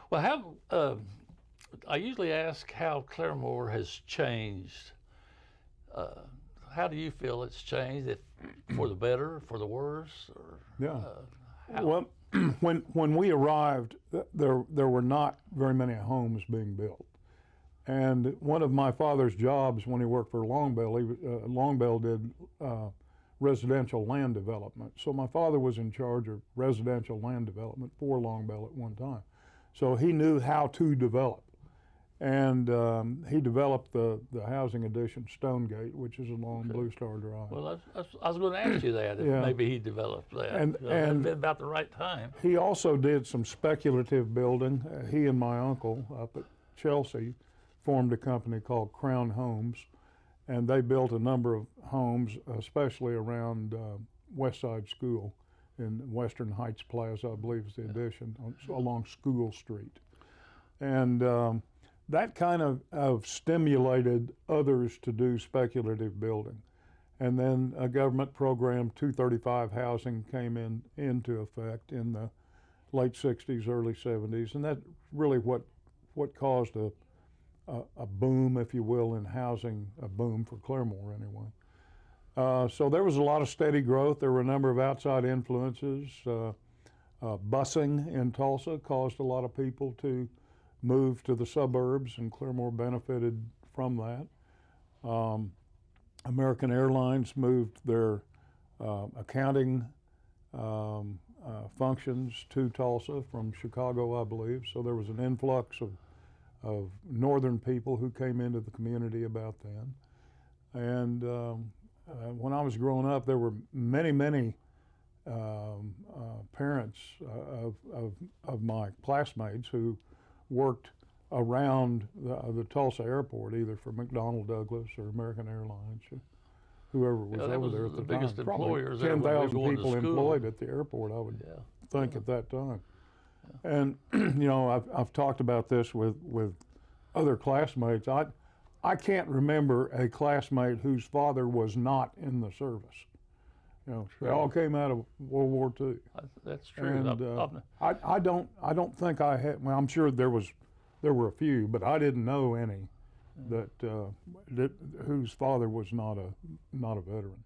Well, I usually ask how Claremore has changed. How do you feel it's changed? If for the better, for the worse, or Yeah. how? Well, when we arrived, there were not very many homes being built. And one of my father's jobs when he worked for Longbell, Longbell did residential land development. So my father was in charge of residential land development for Longbell at one time. So he knew how to develop. And he developed the housing addition Stonegate, which is along Blue Star Drive. Well, I was going to ask you that, if Yeah. maybe he developed that. And That'd been about the right time. he also did some speculative building. He and my uncle up at Chelsea formed a company called Crown Homes, and they built a number of homes, especially around West Side School in Western Heights Plaza, I believe is the addition, along School Street. And that kind of stimulated others to do speculative building. And then a government program, 235 housing, came into effect in the late 60s, early 70s, and that's really what caused a boom, if you will, in housing, a boom for Claremore anyway. So there was a lot of steady growth. There were a number of outside influences. Busing in Tulsa caused a lot of people to move to the suburbs, and Claremore benefited from that. American Airlines moved their accounting functions to Tulsa from Chicago, I believe. So there was an influx of northern people who came into the community about then. And when I was growing up, there were many parents of my classmates who worked around the Tulsa airport, either for McDonnell Douglas or American Airlines, or whoever was over there at the biggest time. Probably employers 10,000 people employed at the airport, I would think, at that time. And you know, I've talked about this with other classmates. I can't remember a classmate whose father was not in the service. You know, they all came out of World War II. That's true. And I don't think I had. Well, I'm sure there were a few, but I didn't know any that whose father was not a veteran.